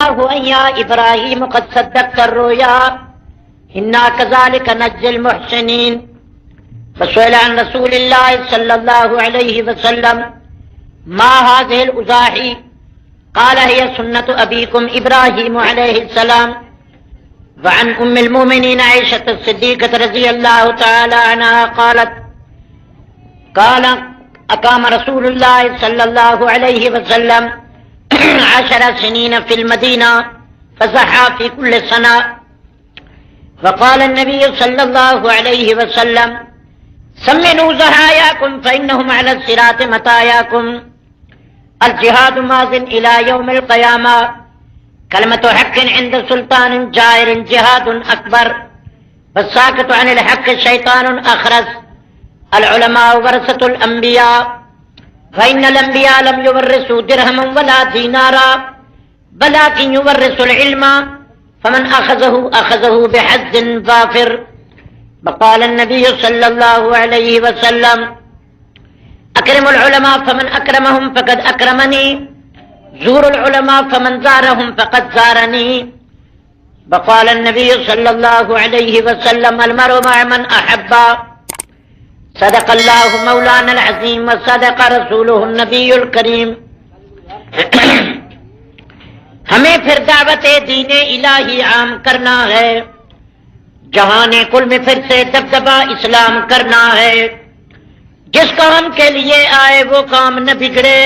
الله أن يا إبراهيم قد صدقت الرؤيا إنا كذلك نجزي المحسنين. فسئل عن رسول الله صلى الله عليه وسلم ما هذه الأضاحي قال هي سنة أبيكم إبراهيم عليه السلام. وعن أم المؤمنين عائشة الصديقة رضي الله تعالى عنها قالت قال أقام رسول الله صلى الله عليه وسلم 10 سنين في المدينة فزحى في كل سنة. وقال النبي صلى الله عليه وسلم سمنوا زحاياكم فإنهم على الصراط مطاياكم. الجهاد ماض إلى يوم القيامة. كلمة حق عند سلطان جائر جهاد أكبر. والساكت عن الحق شيطان أخرس. العلماء ورثة الأنبياء فإن الأنبياء لم يورثوا درهما ولا دينارا ولكن يورثوا العلم فمن أخذه بحظ ظافر. وقال النبي صلى الله عليه وسلم أكرم العلماء فمن أكرمهم فقد أكرمني زوروا العلماء فمن زارهم فقد زارني. وقال النبي صلى الله عليه وسلم المرء مع من أحب. صدق الله مولانا العظيم وصدق رسوله النبی الکریم. ہمیں پھر دعوت دین الہی عام کرنا ہے. جہان کل میں پھر سے دبدبہ اسلام کرنا ہے. جس کام کے لیے آئے وہ کام نہ بگڑے.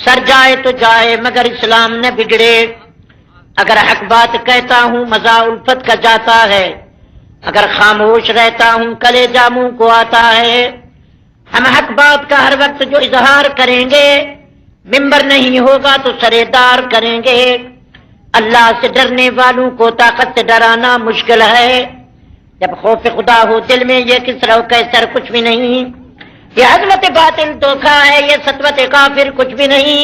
سر جائے تو جائے مگر اسلام نہ بگڑے. اگر حق بات کہتا ہوں مزہ الفت کا جاتا ہے. اگر خاموش رہتا ہوں کلیجہ منہ کو آتا ہے. ہم حق بات کا ہر وقت جو اظہار کریں گے ممبر نہیں ہوگا تو سرےدار کریں گے. اللہ سے ڈرنے والوں کو طاقت سے ڈرانا مشکل ہے. جب خوف خدا ہو دل میں یہ کسرا و کیسر کچھ بھی نہیں. یہ عظمت باطل دھوکہ ہے. یہ سطوت کافر کچھ بھی نہیں.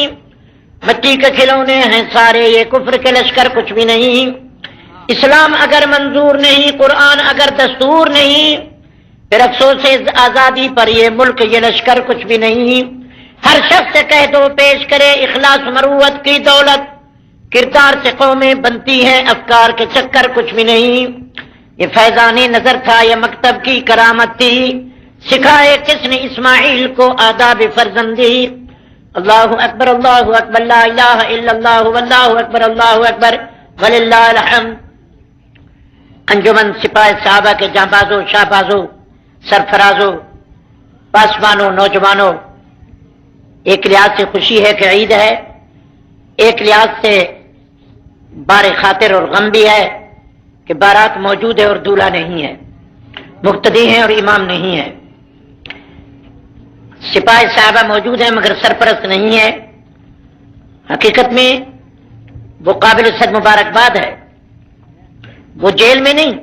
مٹی کے کھلونے ہیں سارے. یہ کفر کے لشکر کچھ بھی نہیں. اسلام اگر منظور نہیں قرآن اگر دستور نہیں پھر افسوس آزادی پر یہ ملک یہ لشکر کچھ بھی نہیں. ہر شخص سے کہہ دو پیش کرے اخلاص مروت کی دولت. کردار سے قومیں بنتی ہیں افکار کے چکر کچھ بھی نہیں. یہ فیضان نظر تھا یہ مکتب کی کرامت تھی. سکھائے کس نے اسماعیل کو آداب فرزندی. اللہ اکبر لا الہ الا اللہ واللہ اکبر اللہ اکبر وللہ الحمد. انجمن سپاہی صحابہ کے جانبازوں شہبازوں سرفرازوں پاسبانوں نوجوانوں، ایک لحاظ سے خوشی ہے کہ عید ہے. ایک لحاظ سے بار خاطر اور غم بھی ہے کہ بارات موجود ہے اور دولہا نہیں ہے. مقتدی ہیں اور امام نہیں ہے. سپاہی صحابہ موجود ہیں مگر سرپرست نہیں ہے. حقیقت میں وہ قابل صد مبارکباد ہے. وہ جیل میں نہیں،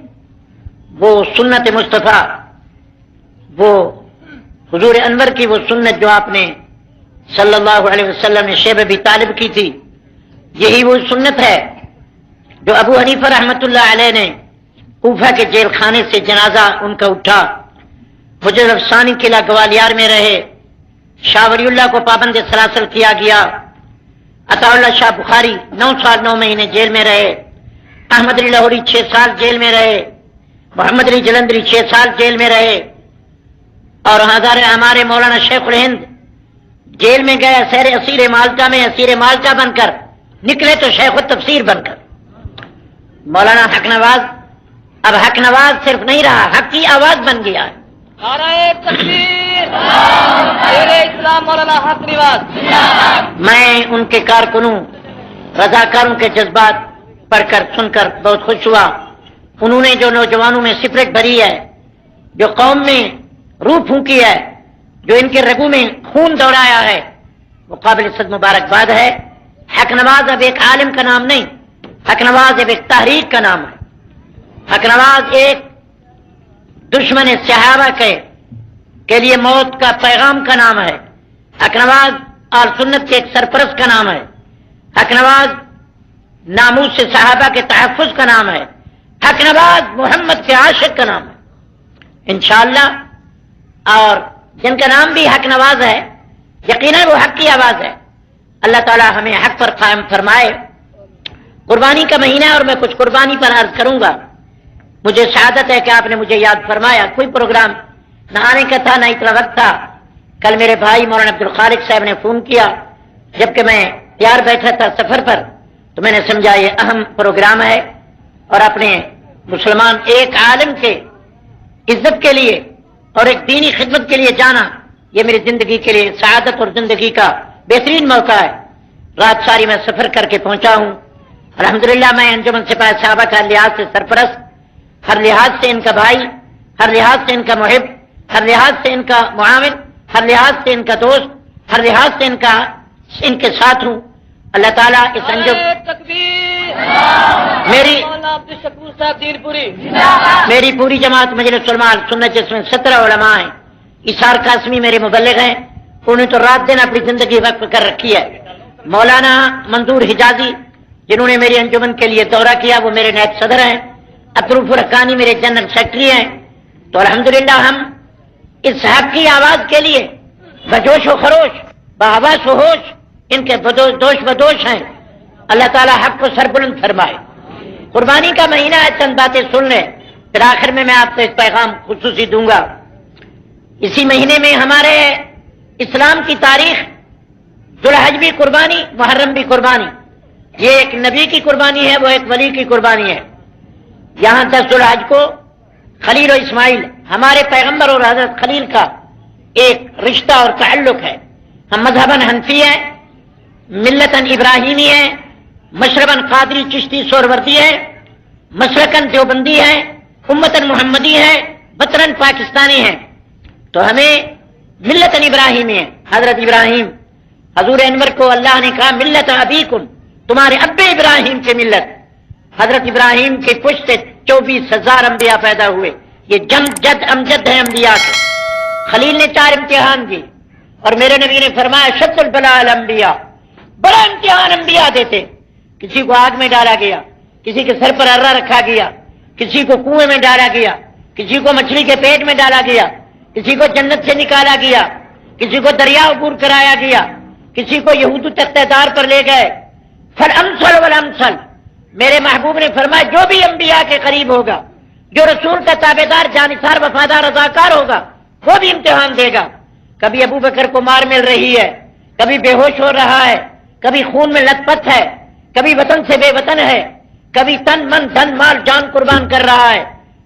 وہ سنت مصطفیٰ، وہ حضور انور کی وہ سنت جو آپ نے صلی اللہ علیہ وسلم نے شیب ابی طالب کی تھی، یہی وہ سنت ہے جو ابو حنیفہ رحمۃ اللہ علیہ نے کوفہ کے جیل خانے سے جنازہ ان کا اٹھا. حجر افسانی قلعہ گوالیار میں رہے. شاہ ولی اللہ کو پابند سلاسل کیا گیا. عطا اللہ شاہ بخاری 9 سال 9 مہینے جیل میں رہے. احمد علی لاہوری 6 سال جیل میں رہے. محمد علی جلندری 6 سال جیل میں رہے. اور ہمارے مولانا شیخ الہند جیل میں گئے اسیر مالٹا میں اسیر مالٹا بن کر نکلے تو شیخ التفسیر بن کر. مولانا حق نواز اب حق نواز صرف نہیں رہا، حق کی آواز بن گیا ہے. اسلام مولانا حق نواز. میں ان کے کارکنوں رضاکاروں کے جذبات پڑھ کر سن کر بہت خوش ہوا. انہوں نے جو نوجوانوں میں سپرٹ بھری ہے، جو قوم میں روح پھونکی ہے، جو ان کے رگوں میں خون دوڑایا ہے، وہ قابل صد مبارکباد ہے. حق نواز اب ایک عالم کا نام نہیں، حق نواز اب ایک تحریک کا نام ہے. حق نواز ایک دشمن صحابہ کے لیے موت کا پیغام کا نام ہے. حق نواز آل سنت کے ایک سرپرست کا نام ہے. حق نواز ناموس سے صحابہ کے تحفظ کا نام ہے. حق نواز محمد کے عاشق کا نام ہے انشاءاللہ. اور جن کا نام بھی حق نواز ہے یقیناً وہ حق کی آواز ہے. اللہ تعالی ہمیں حق پر قائم فرمائے. قربانی کا مہینہ ہے اور میں کچھ قربانی پر عرض کروں گا. مجھے سعادت ہے کہ آپ نے مجھے یاد فرمایا. کوئی پروگرام نہ آنے کا تھا، نہ اتنا وقت تھا. کل میرے بھائی مولانا عبدالخالق صاحب نے فون کیا جبکہ میں تیار بیٹھا تھا سفر پر، تو میں نے سمجھا یہ اہم پروگرام ہے اور اپنے مسلمان ایک عالم کے عزت کے لیے اور ایک دینی خدمت کے لیے جانا، یہ میری زندگی کے لیے سعادت اور زندگی کا بہترین موقع ہے. رات ساری میں سفر کر کے پہنچا ہوں. الحمدللہ میں انجمن سپاہی صحابہ کا لحاظ سے سرپرست، ہر لحاظ سے ان کا بھائی، ہر لحاظ سے ان کا محب، ہر لحاظ سے ان کا معاون، ہر لحاظ سے ان کا دوست، ہر لحاظ سے ان کے ساتھ ہوں. اللہ تعالیٰ اس انجم میری پوری جماعت مجلس علماء سنت جس میں 17 علماء ہیں. اشار قاسمی میرے مبلغ ہیں، انہوں نے تو رات دن اپنی زندگی وقف کر رکھی ہے. مولانا منظور حجازی جنہوں نے میری انجمن کے لیے دورہ کیا وہ میرے نائب صدر ہیں. عبدالرؤف رکانی میرے جنرل سیکرٹری ہیں. تو الحمدللہ ہم اس حق کی آواز کے لیے بجوش و خروش، بحواس و ہوش ان کے دوش بدوش ہیں. اللہ تعالیٰ حق کو سربلند فرمائے. قربانی کا مہینہ ہے، چند باتیں سن لیں، پھر آخر میں آپ کو ایک پیغام خصوصی دوں گا. اسی مہینے میں ہمارے اسلام کی تاریخ ذوالحج بھی قربانی، محرم بھی قربانی. یہ ایک نبی کی قربانی ہے، وہ ایک ولی کی قربانی ہے. یہاں 10 ذوالحج کو خلیل و اسماعیل ہمارے پیغمبر اور حضرت خلیل کا ایک رشتہ اور تعلق ہے. ہم مذہباً حنفی ہیں، ملتاً ابراہیمی ہیں، مشرباً قادری چشتی سہروردی ہے، مسلکاً دیوبندی ہے، امتاً محمدی ہے، وطناً پاکستانی ہے. تو ہمیں ملتاً ابراہیمی ہے. حضرت ابراہیم حضور انور کو اللہ نے کہا ملت ابیکم، تمہارے اب ابراہیم کی ملت. حضرت ابراہیم کے پشت سے 24,000 انبیاء پیدا ہوئے. یہ جد امجد ہے انبیاء کے. خلیل نے 4 امتحان دیے اور میرے نبی نے فرمایا شد البلاء الانبیاء، بڑا امتحان انبیاء دیتے. کسی کو آگ میں ڈالا گیا، کسی کے سر پر ارہ رکھا گیا، کسی کو کنویں میں ڈالا گیا، کسی کو مچھلی کے پیٹ میں ڈالا گیا، کسی کو جنت سے نکالا گیا، کسی کو دریا عبور کرایا گیا، کسی کو یہود تختہ دار پر لے گئے. فالامثل والامثل، میرے محبوب نے فرمایا جو بھی انبیاء کے قریب ہوگا، جو رسول کا تابعدار جانثار وفادار رضاکار ہوگا، وہ بھی امتحان دے گا. کبھی ابو بکر کو مار مل رہی ہے، کبھی بے ہوش ہو رہا ہے، کبھی خون میں لت پت ہے، کبھی وطن سے بے وطن ہے، کبھی تن من دھن مال جان قربان کر رہا ہے،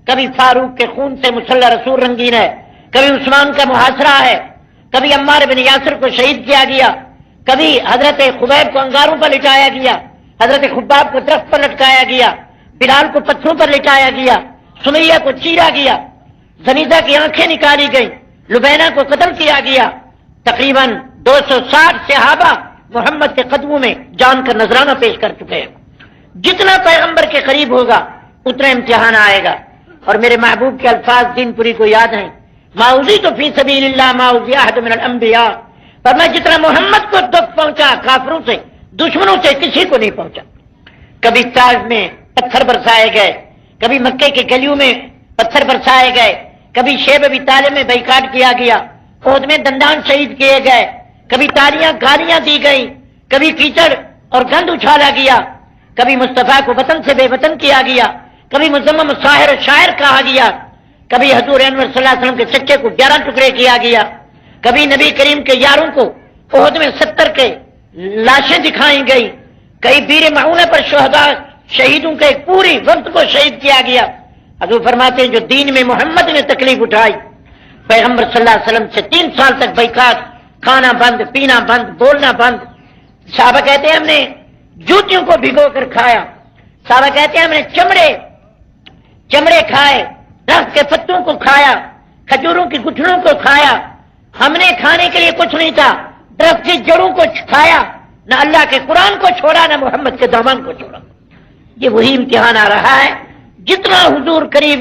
کبھی فاروق کے خون سے مسلح رسول رنگین ہے، کبھی عثمان کا محاصرہ ہے، کبھی عمار بن یاسر کو شہید کیا گیا، کبھی حضرت خبیب کو انگاروں پر لٹایا گیا، حضرت خباب کو درخت پر لٹکایا گیا، بلال کو پتھروں پر لٹایا گیا، سمیہ کو چیرا گیا، زنیزہ کی آنکھیں نکالی گئی، لبینہ کو قتل کیا گیا. تقریباً 260 صحابہ محمد کے قدموں میں جان کا نذرانہ پیش کر چکے ہیں. جتنا پیغمبر کے قریب ہوگا اتنا امتحان آئے گا. اور میرے محبوب کے الفاظ دین پوری کو یاد ہیں، ما اوذیت فی سبیل اللہ ما اوذی احد من الانبیاء. پر میں جتنا محمد کو دکھ پہنچا کافروں سے، دشمنوں سے کسی کو نہیں پہنچا. کبھی تاج میں پتھر برسائے گئے، کبھی مکے کے گلیوں میں پتھر برسائے گئے، کبھی شیب ابی طالب میں بائیکاٹ کیا گیا، عہد میں دندان شہید کیے گئے، کبھی تالیاں گالیاں دی گئی، کبھی کیچڑ اور گند اچھالا گیا، کبھی مصطفیٰ کو وطن سے بے وطن کیا گیا، کبھی مذمم ساحر و شاعر کہا گیا، کبھی حضور انور صلی اللہ علیہ وسلم کے سچے کو 11 ٹکڑے کیا گیا، کبھی نبی کریم کے یاروں کو عہد میں 70 کے لاشیں دکھائی گئی، کئی بیر معونہ پر شہداء شہیدوں کے ایک پوری وقت کو شہید کیا گیا. حضور فرماتے ہیں جو دین میں محمد نے تکلیف اٹھائی، پیغمبر صلی اللہ علیہ وسلم سے 3 سال تک بائیکاٹ، کھانا بند، پینا بند، بولنا بند. صحابہ کہتے ہیں ہم نے جوتیوں کو بھگو کر کھایا. صحابہ کہتے ہیں ہم نے چمڑے کھائے، درخت کے پتوں کو کھایا، کھجوروں کی گٹھڑوں کو کھایا. ہم نے کھانے کے لیے کچھ نہیں تھا، درخت کی جڑوں کو کھایا، نہ اللہ کے قرآن کو چھوڑا، نہ محمد کے دامن کو چھوڑا. یہ وہی امتحان آ رہا ہے. جتنا حضور کریم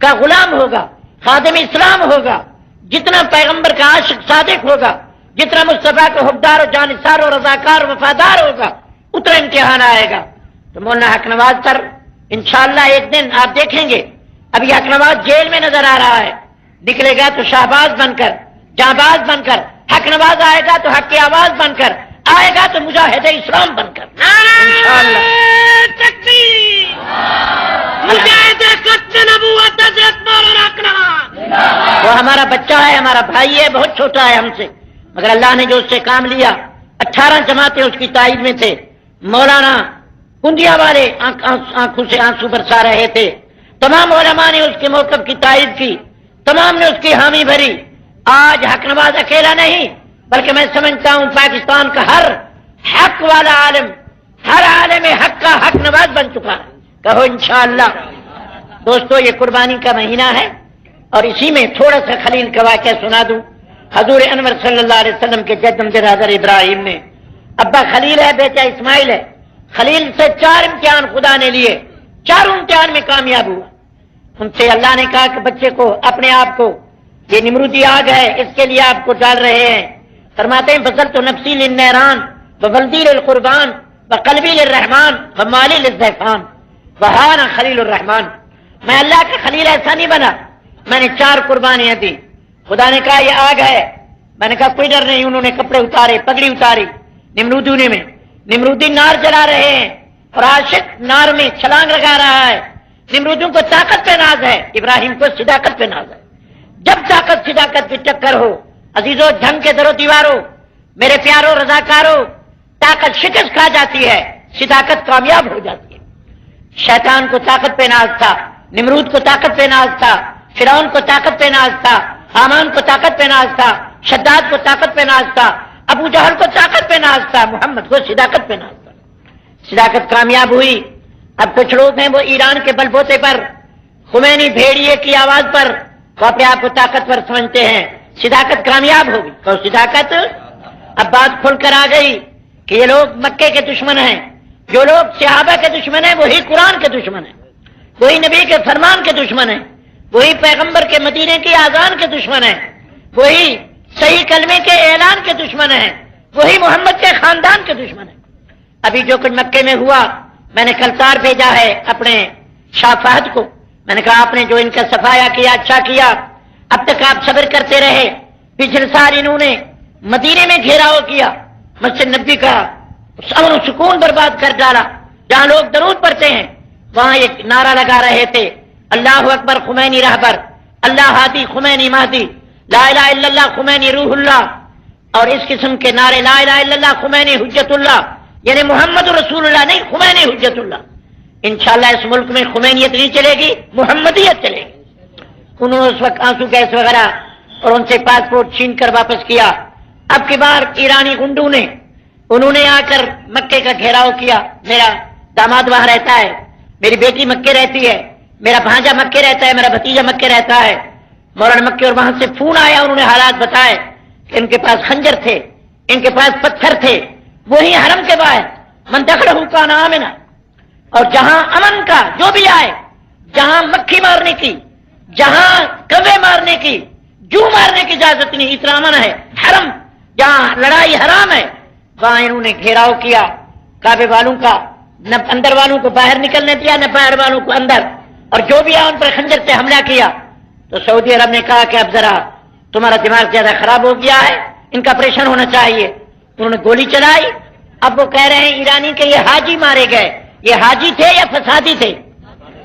کا غلام ہوگا، خادم اسلام ہوگا، جتنا پیغمبر کا عاشق صادق ہوگا، جتنا مصطفیٰ کا حبدار و جانثار و رضاکار و وفادار ہوگا، اتنا امتحان آئے گا. تو مولانا حق نواز سر انشاءاللہ ایک دن آپ دیکھیں گے، ابھی حق نواز جیل میں نظر آ رہا ہے، نکلے گا تو شہباز بن کر، جانباز بن کر. حق نواز آئے گا تو حق کی آواز بن کر، آئے گا تو مجاہد اسلام بن کر انشاءاللہ. بچہ ہے، ہمارا بھائی ہے، بہت چھوٹا ہے ہم سے، مگر اللہ نے جو اس سے کام لیا، 18 جماعتیں اس کی تائید میں تھے، مولانا کنڈیا والے آنکھوں سے آنسو برسا رہے تھے، تمام علماء نے اس کے موقف کی تائید کی، تمام نے اس کی حامی بھری۔ آج حق نواز اکیلا نہیں، بلکہ میں سمجھتا ہوں پاکستان کا ہر حق والا عالم، ہر عالم حق کا حق نواز بن چکا ہے، کہو انشاءاللہ۔ دوستو، یہ قربانی کا مہینہ ہے، اور اسی میں تھوڑا سا خلیل کا واقعہ سنا دوں۔ حضور انور صلی اللہ علیہ وسلم کے جد امجد حضرت ابراہیم نے، ابا خلیل ہے، بیٹا اسماعیل ہے، خلیل سے 4 امتحان خدا نے لیے، 4 امتحان میں کامیاب ہوا۔ ان سے اللہ نے کہا کہ بچے کو، اپنے آپ کو، یہ نمرودی آگ ہے، اس کے لیے آپ کو ڈال رہے ہیں۔ فرماتے ہیں فضلت نفسی للنیران وولدی للقربان وقلبی للرحمان ومالی للضیفان وہانا خلیل الرحمان۔ میں اللہ کا خلیل ایسا نہیں بنا، میں نے 4 قربانیاں دی۔ خدا نے کہا یہ آگ ہے، میں نے کہا کوئی ڈر نہیں۔ انہوں نے کپڑے اتارے، پگڑی اتاری، نمرودی میں نمرودی نار جلا رہے ہیں، اور عاشق نار میں چھلانگ لگا رہا ہے۔ نمرودوں کو طاقت پہ ناز ہے، ابراہیم کو صداقت پہ ناز ہے۔ جب طاقت صداقت کی ٹکر ہو، عزیزو جنگ کے درو دیواروں، میرے پیاروں رضاکاروں، طاقت شکست کھا جاتی ہے، صداقت کامیاب ہو جاتی ہے۔ شیطان کو طاقت پہ ناز تھا، نمرود کو طاقت پہ ناز تھا، فرعون کو طاقت پہ ناز تھا، حامان کو طاقت پہ ناز تھا، شداد کو طاقت پہ ناز تھا، ابو جہل کو طاقت پہ ناز تھا، محمد کو صداقت پہ ناز تھا۔ صداقت کامیاب ہوئی۔ اب کچھ لوگ ہیں وہ ایران کے بل بوتے پر، خمینی بھیڑیے کی آواز پر وہ اپنے آپ کو طاقتور سمجھتے ہیں۔ صداقت کامیاب ہوگی تو صداقت اب بات کھل کر آ گئی کہ یہ لوگ مکے کے دشمن ہیں، جو لوگ صحابہ کے دشمن ہیں وہی قرآن کے دشمن ہیں، وہی نبی کے فرمان کے دشمن ہیں، وہی پیغمبر کے مدینے کی آذان کے دشمن ہیں، وہی صحیح کلمے کے اعلان کے دشمن ہیں، وہی محمد کے خاندان کے دشمن ہیں۔ ابھی جو کچھ مکے میں ہوا، میں نے کل تار بھیجا ہے اپنے شاہ فہد کو، میں نے کہا آپ نے جو ان کا صفایا کیا اچھا کیا، اب تک آپ صبر کرتے رہے۔ پچھلے سال انہوں نے مدینے میں گھیراؤ کیا، مسجد نبی کا امن و سکون برباد کر ڈالا، جہاں لوگ درود پڑھتے ہیں وہاں ایک نعرہ لگا رہے تھے، اللہ اکبر خمینی رہبر، اللہ ہادی خمینی مہدی، لا الہ الا اللہ خمینی روح اللہ، اور اس قسم کے نعرے، لا الہ الا اللہ خمینی حجت اللہ، یعنی محمد رسول اللہ نہیں، خمینی حجت اللہ۔ انشاءاللہ اس ملک میں خمینیت نہیں چلے گی، محمدیت چلے گی۔ انہوں نے اس وقت آنسو گیس وغیرہ اور ان سے پاسپورٹ چھین کر واپس کیا۔ اب کی بار ایرانی گنڈوں نے انہوں نے آ کر مکے کا گھیراؤ کیا۔ میرا داماد وہاں رہتا ہے، میری بیٹی مکے رہتی ہے، میرا بھانجا مکے رہتا ہے، میرا بھتیجا مکے رہتا ہے، مولانا مکے، اور وہاں سے فون آیا، انہوں نے حالات بتائے کہ ان کے پاس خنجر تھے، ان کے پاس پتھر تھے، وہی حرم کے باہر من دخلہ کان آمنا، اور جہاں امن کا جو بھی آئے، جہاں مکھی مارنے کی، جہاں کوے مارنے کی، جو مارنے کی اجازت نہیں، اتنا امن ہے، حرم جہاں لڑائی حرام ہے، وہاں انہوں نے گھیراؤ کیا کعبے والوں کا، نہ اندر والوں کو باہر نکلنے دیا، نہ باہر والوں کو اندر، اور جو بھی آیا ان پر خنجر سے حملہ کیا۔ تو سعودی عرب نے کہا کہ اب ذرا تمہارا دماغ زیادہ خراب ہو گیا ہے، ان کا آپریشن ہونا چاہیے۔ انہوں نے گولی چلائی۔ اب وہ کہہ رہے ہیں ایرانی کہ یہ حاجی مارے گئے، یہ حاجی تھے یا فسادی تھے؟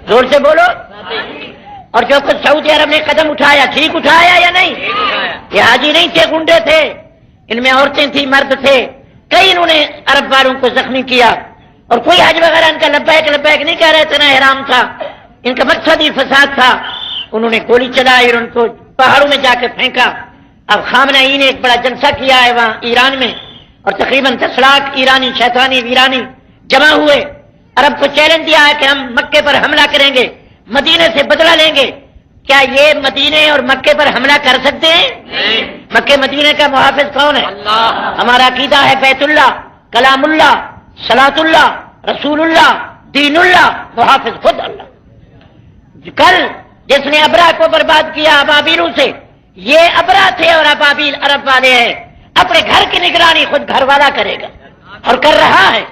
زور سے بولو۔ اور جو کچھ سعودی عرب نے قدم اٹھایا، ٹھیک اٹھایا یا نہیں؟ یہ حاجی نہیں تھے، گنڈے تھے، ان میں عورتیں تھیں، مرد تھے، کئی انہوں نے عرب والوں کو زخمی کیا، اور کوئی حج وغیرہ ان کا لبیک لبیک نہیں کہہ رہے تھے، نہ احرام تھا، ان کا مقصد ہی فساد تھا۔ انہوں نے گولی چلائی اور ان کو پہاڑوں میں جا کے پھینکا۔ اب خامنہ ای نے ایک بڑا جلسہ کیا ہے وہاں ایران میں، اور تقریباً 10 لاکھ ایرانی شیطانی ویرانی جمع ہوئے، عرب کو چیلنج دیا ہے کہ ہم مکے پر حملہ کریں گے، مدینے سے بدلہ لیں گے۔ کیا یہ مدینے اور مکے پر حملہ کر سکتے ہیں؟ مکے مدینے کا محافظ کون ہے؟ ہمارا عقیدہ ہے بیت اللہ، کلام اللہ، صلاۃ اللہ، رسول اللہ، دین اللہ، محافظ خود اللہ۔ کل جس نے ابرا کو برباد کیا ابابیلوں سے، یہ ابرا تھے اور ابابیل عرب والے ہیں۔ اپنے گھر کی نگرانی خود گھر والا کرے گا، اور کر رہا ہے۔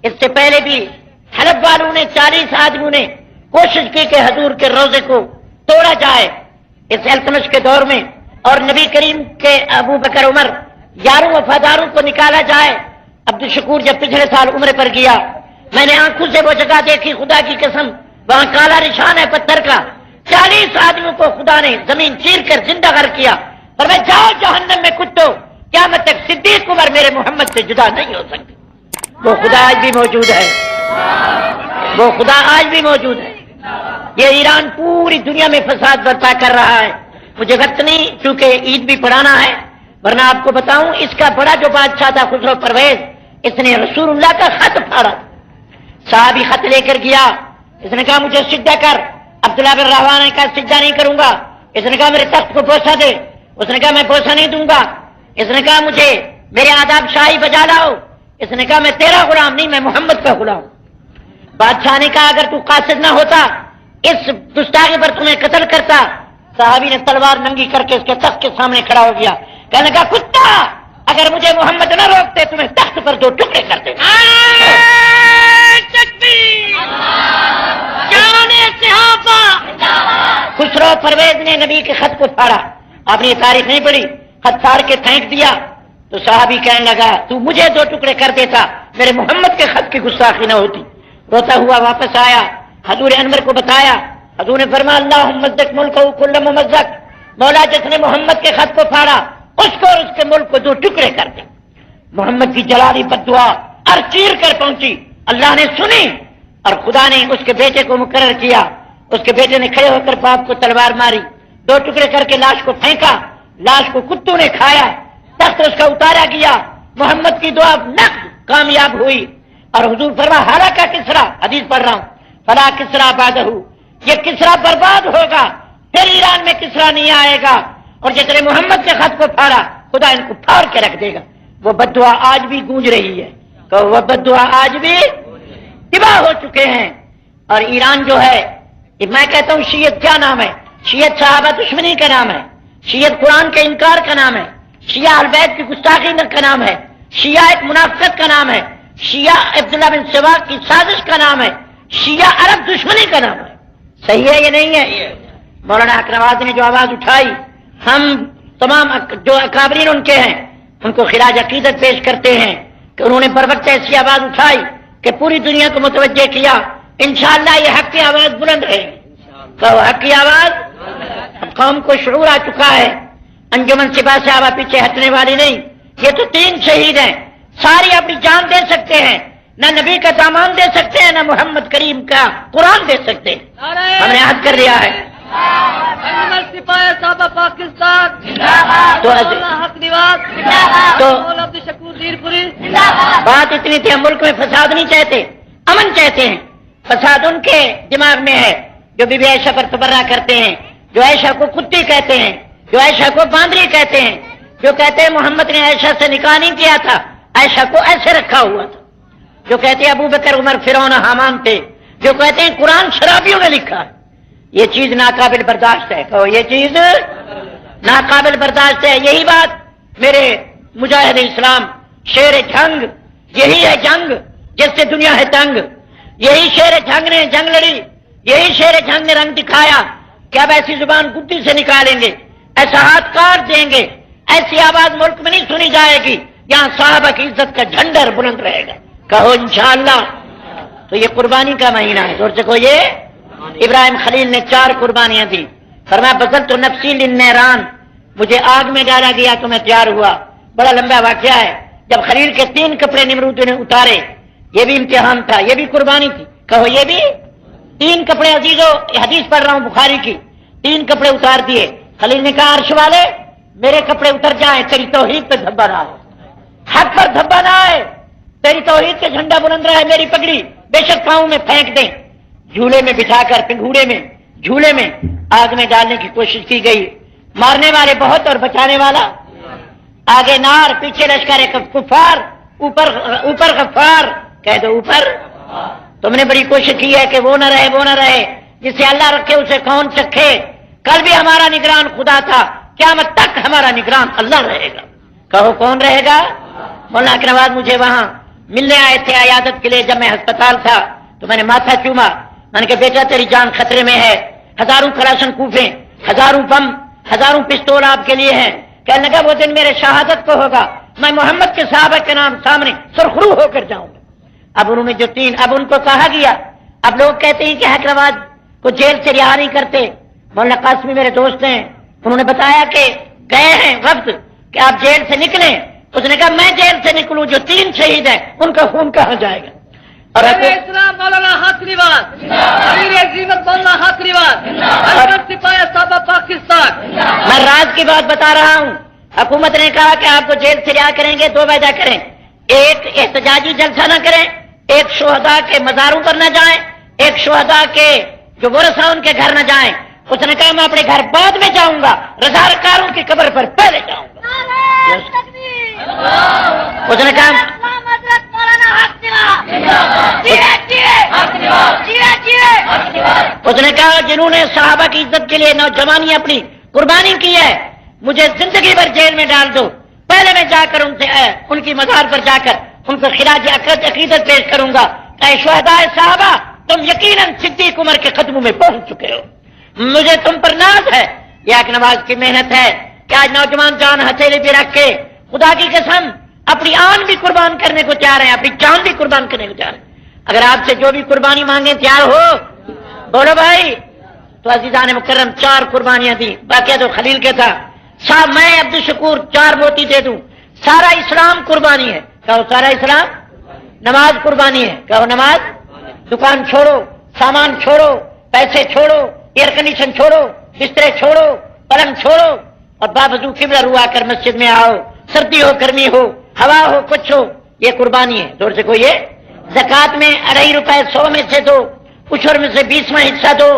اس سے پہلے بھی حلب والوں نے 40 آدمیوں نے کوشش کی کہ حضور کے روزے کو توڑا جائے اس التمش کے دور میں، اور نبی کریم کے ابو بکر عمر یاروں وفاداروں کو نکالا جائے۔ عبدالشکور جب پچھلے سال عمرے پر گیا، میں نے آنکھوں سے وہ جگہ دیکھی، خدا کی قسم، وہاں کالا نشان ہے پتھر کا، 40 آدمیوں کو خدا نے زمین چیر کر زندہ کر کیا، پر میں جاؤ جہنم میں کتو، قیامت تک صدیق عمر میرے محمد سے جدا نہیں ہو سکتے۔ وہ خدا آج بھی موجود ہے، وہ خدا آج بھی موجود ہے۔ یہ ایران پوری دنیا میں فساد برپا کر رہا ہے۔ مجھے وقت نہیں چونکہ عید بھی پڑھانا ہے، ورنہ آپ کو بتاؤں اس کا بڑا جو بادشاہ تھا خسرو پرویز، اس نے رسول اللہ کا خط پھاڑا، صحابی خط لے کر گیا، اس نے کہا مجھے سجدہ کر، عبداللہ بن رواحہ نے کہا سجدہ نہیں کروں گا، اس نے کہا میرے تخت کو بوسہ دے، اس نے کہا میں بوسہ نہیں دوں گا، اس نے کہا مجھے میرے آداب شاہی بجا لاؤ، اس نے کہا میں تیرا غلام نہیں، میں محمد کا غلام۔ بادشاہ نے کہا اگر تو قاصد نہ ہوتا اس گستاخی پر تمہیں قتل کرتا۔ صحابی نے تلوار ننگی کر کے اس کے تخت کے سامنے کھڑا ہو گیا، کہنے لگا کتا اگر مجھے محمد نہ روکتے تمہیں تخت پر 2 ٹکڑے کر دیتے۔ خسرو پرویز نے نبی کے خط کو پھاڑا، آپ نے یہ تاریخ نہیں پڑھی، خط پھاڑ کے پھینک دیا تو صحابی کہنے لگا تو مجھے 2 ٹکڑے کر دیتا، میرے محمد کے خط کی گستاخی نہ ہوتی۔ روتا ہوا واپس آیا، حضور انور کو بتایا، حضور نے فرمایا اللہم مزق ملکہ کل ممزق، مولا جس نے محمد کے خط کو پھاڑا اس کو اور اس کے ملک کو 2 ٹکڑے کر دے۔ محمد کی جلالی بد دعا چیر کر پہنچی، اللہ نے سنی اور خدا نے اس کے بیٹے کو مقرر کیا۔ اس کے بیٹے نے کھڑے ہو کر باپ کو تلوار ماری، 2 ٹکڑے کر کے لاش کو پھینکا، لاش کو کتوں نے کھایا، تخت اس کا اتارا گیا، محمد کی دعا نقد کامیاب ہوئی اور حضور فرما ہلاکا کسرا، حدیث پڑھ رہا ہوں، فلا کسرا بعدہ، یہ کسرا برباد ہوگا، پھر ایران میں کسرا نہیں آئے گا، اور جس نے محمد کے خط کو پھاڑا خدا ان کو پھاڑ کے رکھ دے گا۔ وہ بد دعا آج بھی گونج رہی ہے، تو وہ بد دعا آج بھی تباہ ہو چکے ہیں۔ اور ایران جو ہے، میں کہتا ہوں شیعت کیا نام ہے؟ شیعت صحابہ دشمنی کا نام ہے، شیعت قرآن کے انکار کا نام ہے، شیعہ اہل بیت کی گستاخی کا نام ہے، شیعہ ایک منافقت کا نام ہے، شیعہ عبداللہ بن سبا کی سازش کا نام ہے، شیعہ عرب دشمنی کا نام ہے۔ صحیح ہے یہ نہیں ہے؟ مولانا اکرم آباد نے جو آواز اٹھائی، ہم تمام جو اکابرین ان کے ہیں ان کو خراج عقیدت پیش کرتے ہیں کہ انہوں نے بر وقت ایسی آواز اٹھائی کہ پوری دنیا کو متوجہ کیا۔ انشاءاللہ یہ حق کی آواز بلند رہے گی، تو حق کی آواز اب قوم کو شعور آ چکا ہے۔ انجمن سپاہ صحابہ پیچھے ہٹنے والی نہیں، یہ تو 3 شہید ہیں، ساری اپنی جان دے سکتے ہیں، نہ نبی کا دامان دے سکتے ہیں، نہ محمد کریم کا قرآن دے سکتے ہیں۔ ہم نے عہد کر لیا ہے۔ تو بات اتنی تھی، ہم ملک میں فساد نہیں چاہتے، امن چاہتے ہیں۔ فساد ان کے دماغ میں ہے جو بی بی عائشہ پر تبرہ کرتے ہیں، جو عائشہ کو کتی کہتے ہیں، جو عائشہ کو باندری کہتے ہیں، جو کہتے ہیں محمد نے عائشہ سے نکاح نہیں کیا تھا، عائشہ کو ایسے رکھا ہوا تھا، جو کہتے ہیں ابو بکر عمر فرعون حامان تھے، جو کہتے ہیں قرآن شرابیوں نے لکھا ہے۔ یہ چیز ناقابل برداشت ہے، کہو یہ چیز ناقابل برداشت ہے۔ یہی بات میرے مجاہد اسلام شیر جنگ، یہی ہے جنگ جس سے دنیا ہے تنگ، یہی شیر جنگ نے جنگ لڑی، یہی شیر جنگ نے رنگ دکھایا کہ اب ایسی زبان گدی سے نکالیں گے، ایسا ہاتھ کاٹ دیں گے، ایسی آواز ملک میں نہیں سنی جائے گی، یہاں صحابہ کی عزت کا جھنڈر بلند رہے گا، کہو انشاءاللہ۔ تو یہ قربانی کا مہینہ ہے، زور سے کہو یہ۔ ابراہیم خلیل نے 4 قربانیاں دی، فرمایا بذلت نفسی للنیران، مجھے آگ میں ڈالا گیا تو میں تیار ہوا۔ بڑا لمبا واقعہ ہے، جب خلیل کے 3 کپڑے نمرود نے اتارے، یہ بھی امتحان تھا، یہ بھی قربانی تھی، کہو یہ بھی۔ 3 کپڑے عزیزو، حدیث پڑھ رہا ہوں بخاری کی، 3 کپڑے اتار دیے۔ خلیل نے کہا عرش والے میرے کپڑے اتر جائیں، تیری توحید پہ دھبا نہ آئے، حق پر دھبا نہ آئے، تیری توحید کے جھنڈا بلند رہے، میری پگڑی بے شک پاؤں میں پھینک دیں۔ جھولے میں بٹھا کر پنگھوڑے میں جھولے میں آگ میں ڈالنے کی کوشش کی گئی، مارنے والے بہت اور بچانے والا، آگے نار پیچھے لشکر کفار، اوپر غفار، کہہ دو اوپر۔ تم نے بڑی کوشش کی ہے کہ وہ نہ رہے جسے اللہ رکھے اسے کون چکھے۔ کل بھی ہمارا نگران خدا تھا، قیامت تک ہمارا نگران اللہ رہے گا، کہو کون رہے گا؟ مولانا کے نواز مجھے وہاں ملنے آئے تھے عیادت کے لیے، جب میں ہسپتال تھا تو میں نے ماتھا چوما، میں نے کہا بیٹا تیری جان خطرے میں ہے، ہزاروں کلاشن کوفیں، ہزاروں بم، ہزاروں پستول آپ کے لیے ہیں۔ کہنے لگا وہ دن میرے شہادت کو ہوگا، میں محمد کے صحابہ کے نام سامنے سرخرو ہو کر جاؤں گا۔ اب انہوں نے اب ان کو کہا گیا، اب لوگ کہتے ہیں کہ حیدرآباد کو جیل سے رہا نہیں کرتے، مولانا قاسمی میرے دوست ہیں، انہوں نے بتایا کہ گئے ہیں وقت کہ آپ جیل سے نکلیں. اس نے کہا میں جیل سے نکلوں، جو 3 شہید ہیں ان کا خون کہاں جائے گا؟ اور اسلام مولانا حاصری بات، امیر عظیمت مولانا حاصری بات، سپاہی صاحب پاکستان. میں راز کی بات بتا رہا ہوں. حکومت نے کہا کہ آپ کو جیل سے رہا کریں گے، 2 وجہ کریں. ایک احتجاجی جلسہ نہ کریں، ایک شہداء کے مزاروں پر نہ جائیں، ایک شہداء کے جو ورثہ ان کے گھر نہ جائیں. اس نے کہا میں اپنے گھر بعد میں جاؤں گا، رضاکاروں کی قبر پر پہلے جاؤں گا. اس نے کہا اس نے کہا جنہوں نے صحابہ کی عزت کے لیے نوجوانی اپنی قربانی کی ہے، مجھے زندگی بھر جیل میں ڈال دو، پہلے میں جا کر ان کی مزار پر جا کر ان کو خراج عقیدت پیش کروں گا. اے شہداء صحابہ، تم یقیناً صدیق عمر کے قدموں میں پہنچ چکے ہو، مجھے تم پر ناز ہے. یہ ایک نماز کی محنت ہے کہ آج نوجوان جان ہتھیلی پہ رکھ کے خدا کی قسم اپنی آن بھی قربان کرنے کو تیار ہیں، اپنی جان بھی قربان کرنے کو تیار ہیں. اگر آپ سے جو بھی قربانی مانگیں تیار ہو بولو بھائی. تو عزیزان مکرم 4 قربانیاں دی، باقی تو خلیل کے تھا. صاحب میں عبدالشکور 4 موتی دے دوں. سارا اسلام قربانی ہے، کہو سارا اسلام. نماز قربانی ہے، کہو نماز. دکان چھوڑو، سامان چھوڑو، پیسے چھوڑو، ایئر کنڈیشن چھوڑو، بسترے چھوڑو، پلنگ چھوڑو اور باوضو قبلہ رو آ کر مسجد میں آؤ. سردی ہو گرمی ہو ہوا ہو کچھ ہو، یہ قربانی ہے. زور سے کوئی یہ زکات میں 2.5 روپے 100 میں سے دو، عشر میں سے 20واں حصہ دو،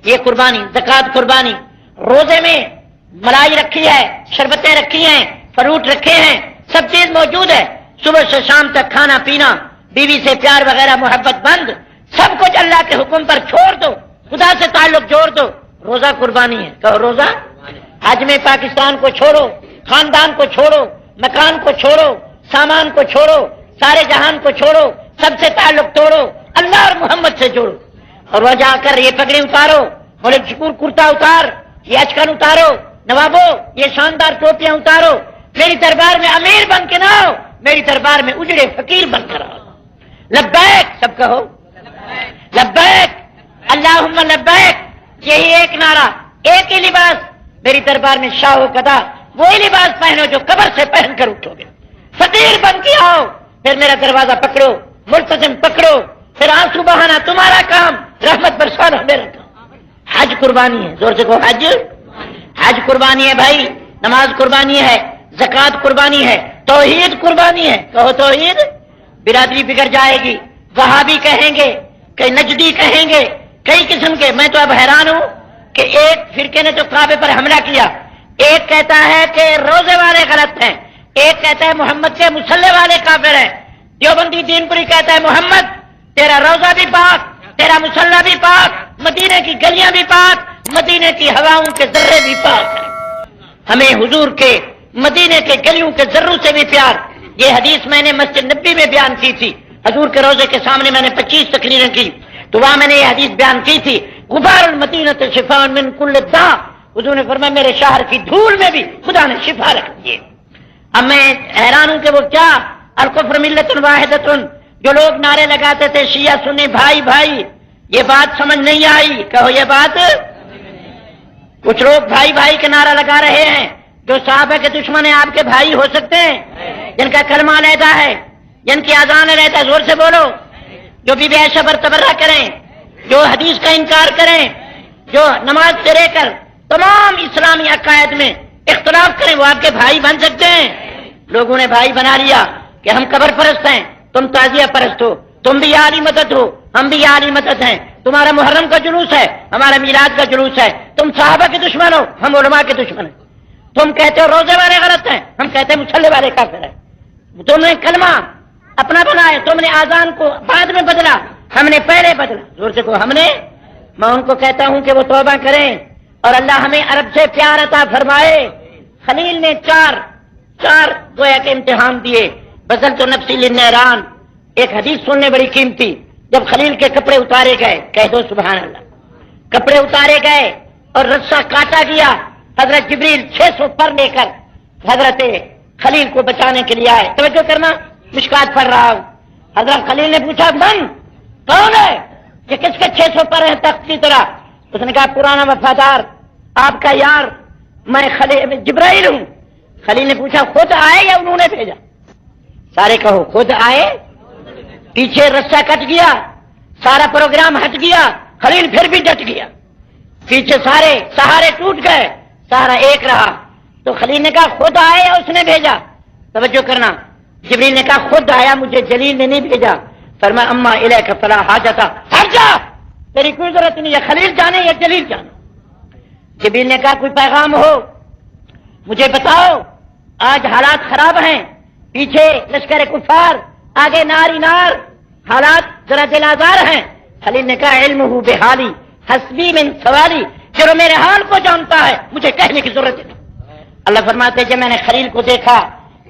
یہ قربانی زکات قربانی. روزے میں ملائی رکھی ہے، شربتیں رکھی ہیں، فروٹ رکھے ہیں، سب چیز موجود ہے. صبح سے شام تک کھانا پینا، بیوی سے پیار وغیرہ محبت بند، سب کچھ اللہ کے حکم پر چھوڑ دو، خدا سے تعلق جوڑ دو. روزہ قربانی ہے، کہو روزہ. حج میں پاکستان کو چھوڑو، خاندان کو چھوڑو، مکان کو چھوڑو، سامان کو چھوڑو، سارے جہان کو چھوڑو، سب سے تعلق توڑو، اللہ اور محمد سے جوڑو. اور وہ جا کر یہ پگڑی اتارو، ملک شکور کرتا اتار، یہ اچکن اتارو، نوابو یہ شاندار ٹوپیاں اتارو. میری دربار میں امیر بن کے نہ آؤ، میری دربار میں اجڑے فقیر بن کر آؤ. لبیک سب کہو، لبیک اللہم لبیک. یہی ایک نعرہ، ایک ہی لباس. میری دربار میں شاہ و گدا وہی لباس پہنو جو قبر سے پہن کر اٹھو گے. فقیر بن کے آؤ، پھر میرا دروازہ پکڑو، ملتزم پکڑو، پھر آنسو بہانا تمہارا کام، رحمت برسانا میرا کام. حج قربانی ہے، زور سے کہو حج. حج قربانی ہے بھائی، نماز قربانی ہے، زکات قربانی ہے، توحید قربانی ہے، کہو توحید. برادری بگڑ جائے گی، وہابی کہیں گے، کئی نجدی کہیں گے، کئی قسم کے. میں تو اب حیران ہوں کہ ایک فرقے نے تو کعبے پر حملہ کیا، ایک کہتا ہے کہ روزے والے غلط ہیں، ایک کہتا ہے محمد کے مصلی والے کافر ہیں. دیوبندی دین پوری کہتا ہے محمد تیرا روزہ بھی پاک، تیرا مصلی بھی پاک، مدینے کی گلیاں بھی پاک، مدینے کی ہواؤں کے ذرے بھی پاک ہیں. ہمیں حضور کے مدینے کے گلیوں کے ذروں سے بھی پیار. یہ حدیث میں نے مسجد نبی میں بیان کی تھی، حضور کے روزے کے سامنے میں نے 25 تقریریں کی، تو وہاں میں نے یہ حدیث بیان کی تھی، غبار المدینہ شفاء من کل داء. حضور نے فرمایا میرے شہر کی دھول میں بھی خدا نے شفا رکھ دی. اب میں حیران ہوں کہ وہ کیا الکفر ملت واحدۃ، جو لوگ نعرے لگاتے تھے شیعہ سنی بھائی بھائی، یہ بات سمجھ نہیں آئی. کہو یہ بات. کچھ لوگ بھائی بھائی کے نعرہ لگا رہے ہیں، جو صحابہ کے دشمن ہیں آپ کے بھائی ہو سکتے ہیں، جن کا کلمہ علیحدہ ہے، جن کی اذان علیحدہ ہے. زور سے بولو. جو بی بی عائشہ پر تبرہ کریں، جو حدیث کا انکار کریں، جو نماز سے لے کر تمام اسلامی عقائد میں اختلاف کریں، وہ آپ کے بھائی بن سکتے ہیں. لوگوں نے بھائی بنا لیا کہ ہم قبر پرست ہیں، تم تعزیہ پرست ہو، تم بھی عالی مدد ہو، ہم بھی عالی مدد ہیں. تمہارا محرم کا جلوس ہے، ہمارا میلاد کا جلوس ہے. تم صحابہ کے دشمن ہو، ہم علماء کے دشمن ہیں. تم کہتے ہو روزے والے غلط ہیں، ہم کہتے ہیں مصلی والے کافر ہیں. تم نے کلمہ اپنا بنایا، تم نے آزان کو بعد میں بدلا، ہم نے پہلے بدلا. زور سے کو ہم نے. میں ان کو کہتا ہوں کہ وہ توبہ کریں اور اللہ ہمیں عرب سے پیار عطا فرمائے. خلیل نے چار گویا کے امتحان دیے. بذل تو نفسی للنیران. ایک حدیث سننے بڑی قیمتی. جب خلیل کے کپڑے اتارے گئے، کہہ دو سبحان اللہ، کپڑے اتارے گئے اور رسا کاٹا گیا، حضرت جبریل 600 پر لے کر حضرت خلیل کو بچانے کے لیے آئے. توجہ کرنا، مشکات پڑھ رہا ہوں. حضرت خلیل نے پوچھا من کون ہے کہ کس کے 600 پر ہیں تخت کی طرح؟ اس نے کہا پرانا وفادار آپ کا یار میں جبرائیل ہوں. خلیل نے پوچھا خود آئے یا انہوں نے بھیجا؟ سارے کہو خود آئے. پیچھے رسہ کٹ گیا، سارا پروگرام ہٹ گیا، خلیل پھر بھی ڈٹ گیا. پیچھے سارے سہارے ٹوٹ گئے، سہارا ایک رہا. تو خلیل نے کہا خود آئے یا اس نے بھیجا؟ توجہ کرنا، جبریل نے کہا خود آیا، مجھے جلیل نے نہیں بھیجا. فرمایا اما الیک فلا حاجت، ہٹ جا، تیری کوئی ضرورت نہیں ہے، خلیل جانے یا جلیل جانے. جبریل نے کہا کوئی پیغام ہو مجھے بتاؤ. آج حالات خراب ہیں، پیچھے لشکر کفار، آگے ناری نار، حالات ذرا دل آزار ہیں. خلیل نے کہا علم ہو بحالی حسبی من سوالی، جو میرے حال کو جانتا ہے مجھے کہنے کی ضرورت نہیں. اللہ فرماتے جب میں نے خلیل کو دیکھا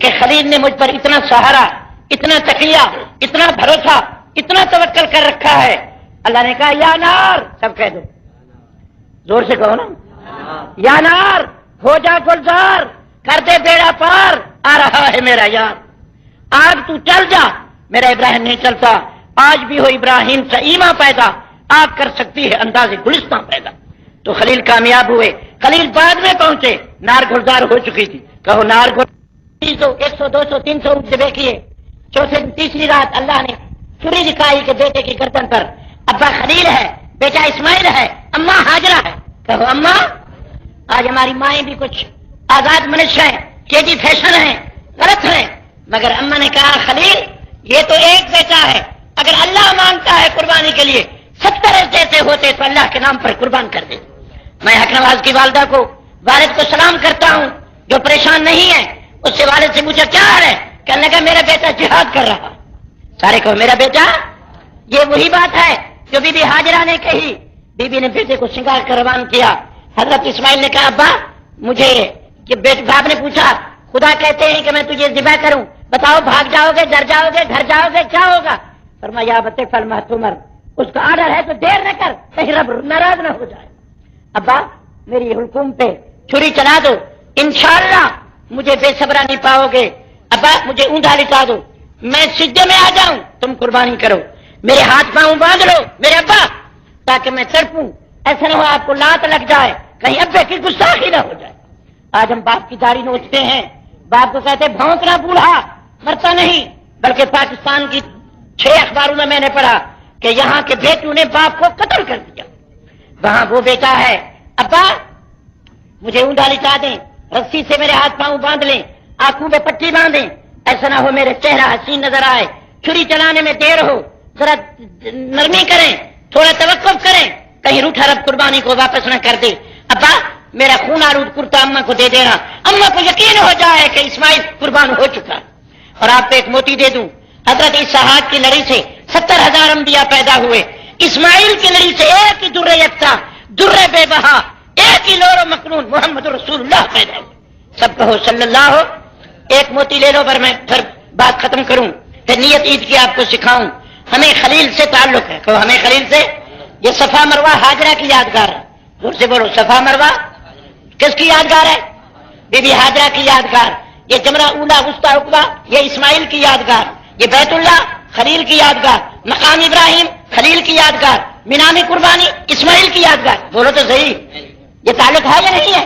کہ خلیل نے مجھ پر اتنا سہارا، اتنا تکیہ، اتنا بھروسہ، اتنا توکل کر رکھا ہے، اللہ نے کہا یا نار، سب کہہ دو، زور سے کہو نا، یا نار ہو جا گلزار، کر دے بیڑا پار، آ رہا ہے میرا یار. آگ تو چل جا، میرا ابراہیم نہیں چلتا. آج بھی ہو ابراہیم سے ایمان پیدا، آگ کر سکتی ہے انداز گلستان پیدا. تو خلیل کامیاب ہوئے. خلیل بعد میں پہنچے، نار گلزار ہو چکی تھی. کہو نار گلزار. 100 200 300 جبے کیے. چوتھے دن تیسری رات اللہ نے چھری دکھائی کہ بیٹے کی گردن پر ابا خلیل ہے، بیٹا اسماعیل ہے، اماں ہاجرہ ہے. کہو اماں. آج ہماری مائیں بھی کچھ آزاد منش ہیں، کیجی فیشن ہیں، غلط ہیں، مگر اماں نے کہا خلیل یہ تو ایک بیٹا ہے، اگر اللہ مانگتا ہے قربانی کے لیے 70 جیسے ہوتے تو اللہ کے نام پر قربان کر دے. میں حق نواز کی والدہ کو، والد کو سلام کرتا ہوں جو پریشان نہیں ہے. اس سے والد سے پوچھا کیا ہے؟ کہنے لگا میرا بیٹا جہاد کر رہا. سارے کہو میرا بیٹا. یہ وہی بات ہے جو بی بی ہاجرہ نے کہی. بی بی نے بیٹے کو سنگار کر روان کیا. حضرت اسماعیل نے کہا ابا مجھے، کہ باپ نے پوچھا خدا کہتے ہیں کہ میں تجھے ذبح کروں، بتاؤ بھاگ جاؤ گے، ڈر جاؤ گے، گھر جاؤ گے، کیا ہوگا؟ فرمایا بتے فلما تمر، اس کا آرڈر ہے تو دیر نہ کر، کہیں رب ناراض نہ ہو جائے. ابا میری حکم پہ چھری چلا دو، انشاءاللہ مجھے بے صبرا نہیں پاؤ گے. ابا مجھے اونٹا لٹا دو، میں سجدے میں آ جاؤں، تم قربانی کرو، میرے ہاتھ پاؤں باندھ لو میرے ابا، تاکہ میں تڑپوں. ایسا نہ ہو آپ کو لات لگ جائے، کہیں ابے کی گستاخی نہ ہو جائے. آج ہم باپ کی داڑھی نوچتے ہیں، باپ کو کہتے بھونکنا بوڑھا مرتا نہیں. بلکہ پاکستان کی 6 اخباروں میں نے پڑھا کہ یہاں کے بیٹوں نے باپ کو قتل کر دیا. وہاں وہ بیٹا ہے ابا مجھے اونٹا لٹا دیں، رسی سے میرے ہاتھ پاؤں باندھ لیں، آنکھوں پہ پٹی باندھیں، ایسا نہ ہو میرے چہرہ حسین نظر آئے، چھری چلانے میں دیر ہو، ذرا نرمی کریں، تھوڑا توقف کریں، کہیں روٹھا رب قربانی کو واپس نہ کر دے. ابا میرا خون آلود کرتا اماں کو دے دینا، اماں کو یقین ہو جائے کہ اسماعیل قربان ہو چکا. اور آپ کو ایک موتی دے دوں، حضرت اسحاق کی لڑی سے 70,000 انبیاء پیدا ہوئے، اسماعیل کی لڑی سے ایک ہی در یکتا، در بے بہا، ایک ہی لور و مکنون محمد رسول اللہ پیدا ہوئے. سب کہو صلی اللہ ہو. ایک موتی لے لو پر میں پھر بات ختم کروں، پھر نیت عید کی آپ کو سکھاؤں. ہمیں خلیل سے تعلق ہے، کہو ہمیں خلیل سے. یہ صفا مروہ ہاجرہ کی یادگار ہے، زور سے بولو. صفا مروہ کس کی یادگار ہے؟ بی بی ہاجرہ کی یادگار. یہ جمرہ اولا وسطی عقبہ یہ اسماعیل کی یادگار. یہ بیت اللہ خلیل کی یادگار. مقام ابراہیم خلیل کی یادگار. مینام قربانی اسماعیل کی یادگار. بولو تو صحیح، یہ تعلق ہے یا نہیں ہے؟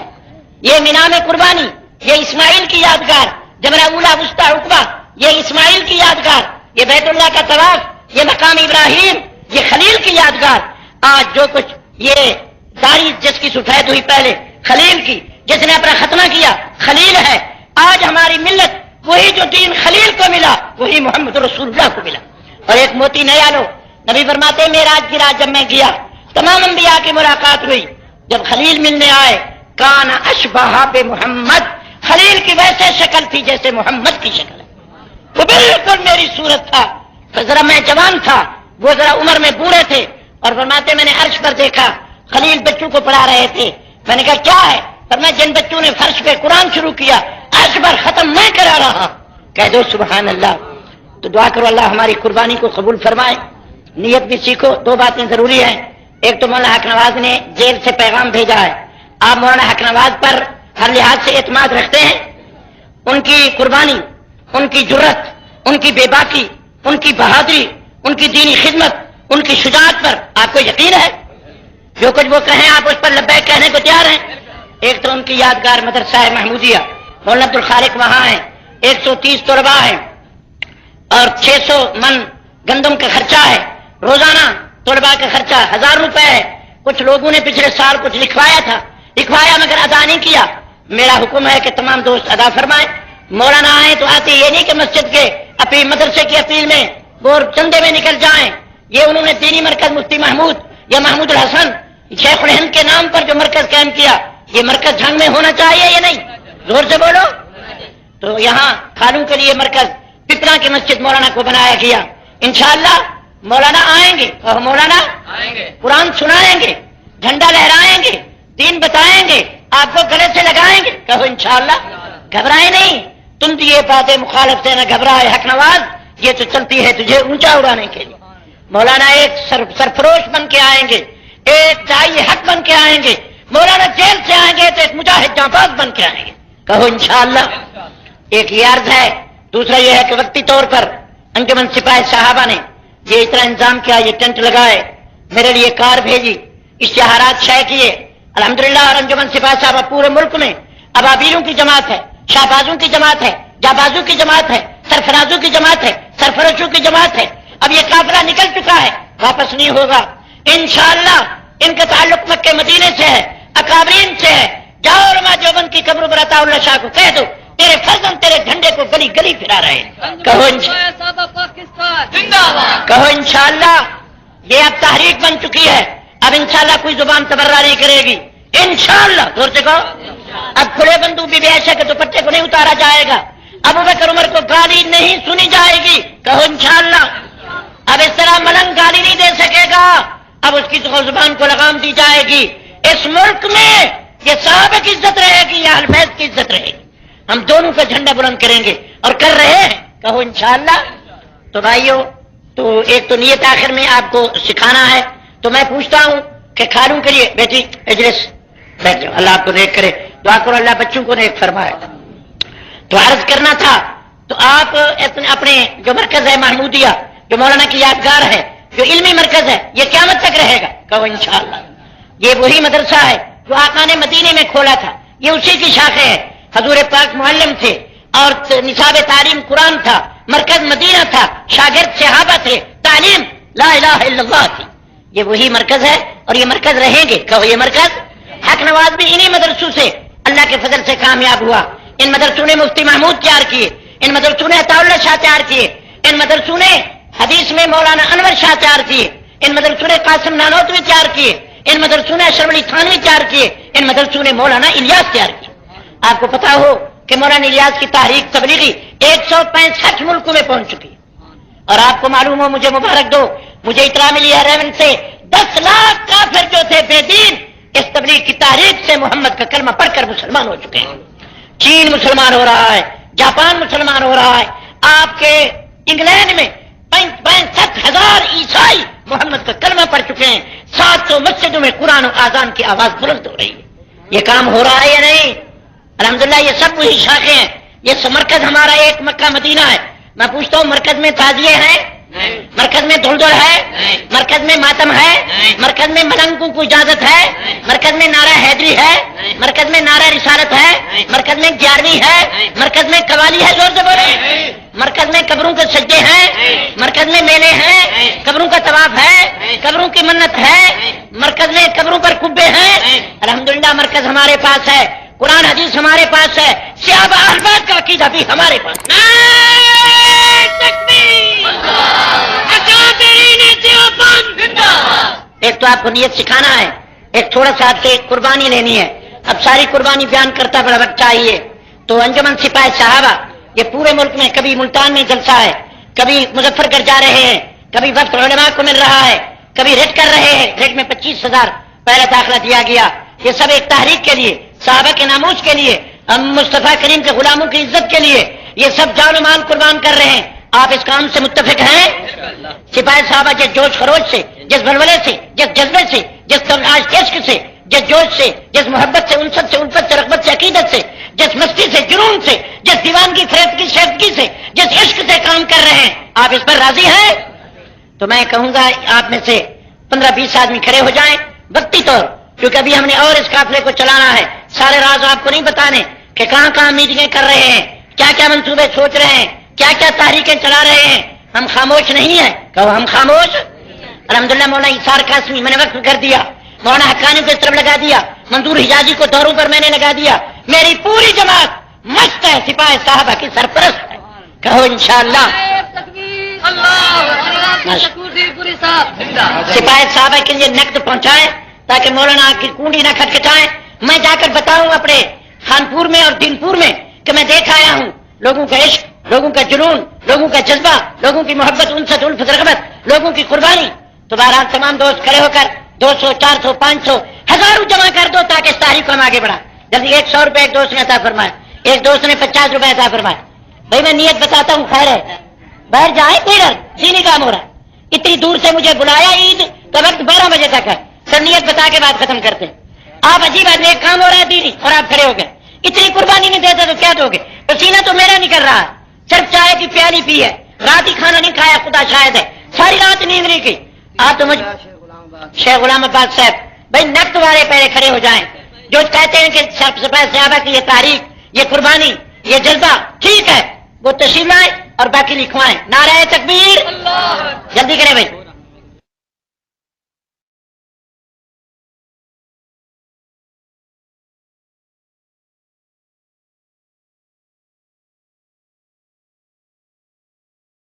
یہ مینام قربانی یہ اسماعیل کی یادگار. جمرہ اولا وسطی عقبہ یہ اسماعیل کی یادگار. یہ بیت اللہ کا طواف یہ مقام ابراہیم یہ خلیل کی یادگار. آج جو کچھ یہ داڑھی جس کی سفید ہوئی پہلے خلیل کی، جس نے اپنا ختمہ کیا خلیل ہے. آج ہماری ملت وہی جو دین خلیل کو ملا وہی محمد رسول اللہ کو ملا. اور ایک موتی نیا لو. نبی فرماتے معراج کی رات جب میں گیا تمام انبیاء کی ملاقات ہوئی، جب خلیل ملنے آئے کان اشبہ بے محمد، خلیل کی ویسے شکل تھی جیسے محمد کی شکل ہے. وہ بالکل میری صورت تھا. ذرا میں جوان تھا، وہ ذرا عمر میں بوڑھے تھے. اور فرماتے میں نے عرش پر دیکھا خلیل بچوں کو پڑھا رہے تھے. میں نے کہا کیا ہے؟ فرمایا جن بچوں نے فرش پہ قرآن شروع کیا عرش پر ختم میں کرا رہا. کہہ دو سبحان اللہ. تو دعا کرو اللہ ہماری قربانی کو قبول فرمائے. نیت بھی سیکھو. 2 باتیں ضروری ہیں. ایک تو مولانا حق نواز نے جیل سے پیغام بھیجا ہے. آپ مولانا حق نواز پر ہر لحاظ سے اعتماد رکھتے ہیں. ان کی قربانی، ان کی جرت، ان کی بے باکی، ان کی بہادری، ان کی دینی خدمت، ان کی شجاعت پر آپ کو یقین ہے؟ جو کچھ وہ کہیں آپ اس پر لبیک کہنے کو تیار ہیں؟ ایک تو ان کی یادگار مدرسہ ہے محمودیہ، مولانا عبدالخالق وہاں ہیں، 130 طلباء ہیں اور 600 من گندم کا خرچہ ہے، روزانہ طلباء کا خرچہ 1000 روپے ہے۔ کچھ لوگوں نے پچھلے سال کچھ لکھوایا مگر ادا نہیں کیا۔ میرا حکم ہے کہ تمام دوست ادا فرمائیں۔ مولانا آئے تو آتے یہ نہیں کہ مسجد کے اپیل مدرسے کی اپیل میں وہ چندے میں نکل جائیں۔ یہ انہوں نے دینی مرکز مفتی محمود یا محمود الحسن شیخ الہند کے نام پر جو مرکز قائم کیا، یہ مرکز جھنگ میں ہونا چاہیے یا نہیں؟ زور سے بولو۔ تو یہاں کھالوں کے لیے مرکز پپرا کی مسجد مولانا کو بنایا گیا۔ انشاءاللہ مولانا آئیں گے اور مولانا قرآن سنائیں گے، جھنڈا لہرائیں گے، دین بتائیں گے، آپ کو گلے سے لگائیں گے۔ کہو انشاءاللہ، گھبرائے نہیں۔ تم تو یہ باتیں مخالف سے نہ گھبرائے حق نواز، یہ تو چلتی ہے تجھے اونچا اڑانے کے لیے۔ مولانا ایک سرفروش بن کے آئیں گے، ایک داعی حق بن کے آئیں گے۔ مولانا جیل سے آئیں گے تو ایک مجاہد جانباز بن کے آئیں گے۔ کہو انشاءاللہ۔ ایک یہ عرض ہے، دوسرا یہ ہے کہ وقتی طور پر انجمن سپاہی صحابہ نے یہ اتنا انتظام کیا، یہ ٹینٹ لگائے، میرے لیے کار بھیجی، اشتہارات شائع کیے الحمدللہ۔ اور انجمن سپاہی صحابہ پورے ملک میں ابابیلوں کی جماعت ہے، شہبازوں کی جماعت ہے، جابازوں کی جماعت ہے، سرفرازوں کی جماعت ہے، سرفروشوں کی جماعت ہے۔ اب یہ قافلہ نکل چکا ہے، واپس نہیں ہوگا انشاءاللہ۔ ان کا تعلق مکہ مدینے سے ہے، اکابرین سے ہے۔ جاؤ علماء دیوبند کی قبر پر عطا اللہ شاہ کو کہہ دو تیرے فرزند تیرے جھنڈے کو گلی گلی پھرا رہے ہیں۔ کہو انشاءاللہ۔ یہ اب تحریک بن چکی ہے، اب انشاءاللہ کوئی زبان تبرہ نہیں کرے گی انشاءاللہ۔ زور سے کہو۔ اب کھلے بندوق بھی عائشہ کے دوپٹے کو نہیں اتارا جائے گا، ابو بکر عمر کو گالی نہیں سنی جائے گی۔ کہو انشاءاللہ۔ اب اس طرح ملنگ گالی نہیں دے سکے گا، اب اس کی زبان کو لگام دی جائے گی۔ اس ملک میں یہ صحابہ کی عزت رہے گی یا اہل بیت کی عزت رہے گی؟ ہم دونوں کا جھنڈا بلند کریں گے اور کر رہے ہیں۔ کہو انشاءاللہ۔ تو بھائیو، تو ایک تو نیت آخر میں آپ کو سکھانا ہے، تو میں پوچھتا ہوں کہ کھالوں کے لیے بیٹی اجلس بیٹھ جاؤ، اللہ آپ کو نیک کرے، دعا کرو اللہ بچوں کو نیک فرمائے۔ تو عرض کرنا تھا، تو آپ اپنے جو مرکز ہے محمودیہ، جو مولانا کی یادگار ہے، جو علمی مرکز ہے، یہ قیامت تک رہے گا۔ کہو انشاءاللہ۔ یہ وہی مدرسہ ہے جو آقا نے مدینے میں کھولا تھا، یہ اسی کی شاخیں ہے۔ حضور پاک معلم تھے اور نصاب تعلیم قرآن تھا، مرکز مدینہ تھا، شاگرد صحابہ تھے، تعلیم لا الہ الا اللہ تھی۔ یہ وہی مرکز ہے اور یہ مرکز رہیں گے۔ کہو یہ مرکز۔ حق نواز بھی انہی مدرسوں سے اللہ کے فضل سے کامیاب ہوا۔ ان مدرسوں نے مفتی محمود تیار کیے، ان مدرسوں نے عطا اللہ شاہ تیار کیے، ان مدرسوں نے حدیث میں مولانا انور شاہ تیار کیے، ان مدرسوں نے قاسم نانوتوی تیار کیے، ان مدرسوں نے اشرف علی تھانوی تیار کیے، ان مدرسوں نے مولانا الیاس تیار کیے۔ آپ کو پتا ہو کہ مولانا الیاس کی تحریک تبلیغی 165 ملکوں میں پہنچ چکی ہے، اور آپ کو معلوم ہو، مجھے مبارک دو، مجھے اطلاع ملی ہے ریون سے 10 لاکھ کافر جو تھے بے دین، اس تبلیغ کی تحریک سے محمد کا کلمہ پڑھ کر مسلمان ہو چکے ہیں۔ چین مسلمان ہو رہا ہے، جاپان مسلمان ہو رہا ہے، آپ کے انگلینڈ میں 65,000 عیسائی محمد کا کلمہ پڑھ چکے ہیں، 700 مسجدوں میں قرآن و اذان کی آواز بلند ہو رہی ہے۔ یہ کام ہو رہا ہے یا نہیں؟ الحمدللہ۔ یہ سب وہی شاخیں ہیں۔ یہ مرکز ہمارا ایک مکہ مدینہ ہے۔ میں پوچھتا ہوں، مرکز میں تعزیے ہیں؟ مرکز میں دھڑدھڑ ہے؟ مرکز میں ماتم ہے؟ مرکز میں ملنگوں کو اجازت ہے؟ مرکز میں نعرہ حیدری ہے؟ مرکز میں نعرہ رسالت ہے؟ مرکز میں 11ویں ہے؟ مرکز میں قوالی ہے؟ زور سے بولے۔ مرکز میں قبروں کے سجدے ہیں؟ مرکز میں میلے ہیں؟ قبروں کا طواف ہے؟ قبروں کی منت ہے؟ مرکز میں قبروں پر قبے ہیں؟ الحمدللہ مرکز ہمارے پاس ہے، قرآن حدیث ہمارے پاس ہے، صحابہ اہل بیت کا عقیدہ بھی ہمارے پاس ہے۔ ایک تو آپ کو نیت سکھانا ہے، ایک تھوڑا سا آپ سے قربانی لینی ہے۔ اب ساری قربانی بیان کرتا بڑا وقت چاہیے، تو انجمن سپاہی صحابہ یہ پورے ملک میں، کبھی ملتان میں جلسہ ہے، کبھی مظفر گڑھ جا رہے ہیں، کبھی وقت علماء کو مل رہا ہے، کبھی ریٹ کر رہے ہیں، ریٹ میں 25,000 پہلا داخلہ دیا گیا۔ یہ سب ایک تحریک کے لیے، صحابہ کے ناموس کے لیے، مصطفیٰ کریم کے غلاموں کی عزت کے لیے، یہ سب جان و مال قربان کر رہے ہیں۔ آپ اس کام سے متفق ہیں؟ سپاہی صحابہ جس جوش خروش سے، جس بلبلے سے، جس جذبے سے، جس عشق سے، جس جوش سے، جس محبت سے، انست سے، الفت سے، رغبت سے، عقیدت سے، جس مستی سے، جنون سے، جس دیوانگی فریبگی شیفتگی سے، جس عشق سے کام کر رہے ہیں، آپ اس پر راضی ہیں؟ تو میں کہوں گا آپ میں سے 15-20 آدمی کھڑے ہو جائیں وقتی طور، کیونکہ ابھی ہم نے اور اس قافلے کو چلانا ہے، سارے راز آپ کو نہیں بتانے کہ کہاں کہاں میٹنگیں کر رہے ہیں، کیا کیا منصوبے سوچ رہے ہیں، کیا کیا تحریکیں چلا رہے ہیں. ہم خاموش نہیں ہیں. کہو ہم خاموش. الحمدللہ مولانا اسار قاسمی میں نے وقف کر دیا، مولانا حقانی کو اس طرف لگا دیا، منظور حجازی کو دوروں پر میں نے لگا دیا. میری پوری جماعت مست ہے، سپاہ صحابہ کی سرپرست ہے. کہو انشاءاللہ. سپاہ صحابہ کے لیے نقد پہنچائیں تاکہ مولانا کی کنڈی نہ کھٹکھٹائیں. میں جا کر بتاؤں اپنے خانپور میں اور دینپور میں کہ میں دیکھ آیا ہوں لوگوں کا عشق، لوگوں کا جنون، لوگوں کا جذبہ، لوگوں کی محبت، انست، الفت، رغبت، لوگوں کی قربانی. تو بہرحال تمام دوست کھڑے ہو کر 200 400 500 ہزاروں جمع کر دو تاکہ اس تاریخ کو ہم آگے بڑھا. جلدی 100 روپے ایک دوست نے عطا فرمایا، ایک دوست نے 50 روپے عطا فرمایا. بھائی میں نیت بتاتا ہوں، خیر ہے باہر جائیں کوئی ڈر دینی کام ہو رہا ہے. اتنی دور سے مجھے بلایا، عید کا وقت 12 بجے تک ہے. سر نیت بتا کے بعد ختم کرتے ہیں. آپ عجیب آدمی، ایک کام ہو رہا ہے دینی اور آپ کھڑے ہو گئے. اتنی قربانی نہیں دیتا تو کیا دو گے؟ پسینہ تو میرا نکل رہا ہے، صرف چائے کی پیالی پی ہے، رات ہی کھانا نہیں کھایا، خدا شاہد ہے، ساری رات نیند نہیں کی. آپ تو مجھ شیخ غلام عباس صاحب بھائی نقد والے پہلے کھڑے ہو جائیں جو کہتے ہیں کہ سپاہ صحابہ کی یہ تاریخ، یہ قربانی، یہ جذبہ ٹھیک ہے، وہ تشریف لائیں اور باقی لکھوائیں. نعرہ تکبیر. جلدی کریں بھائی.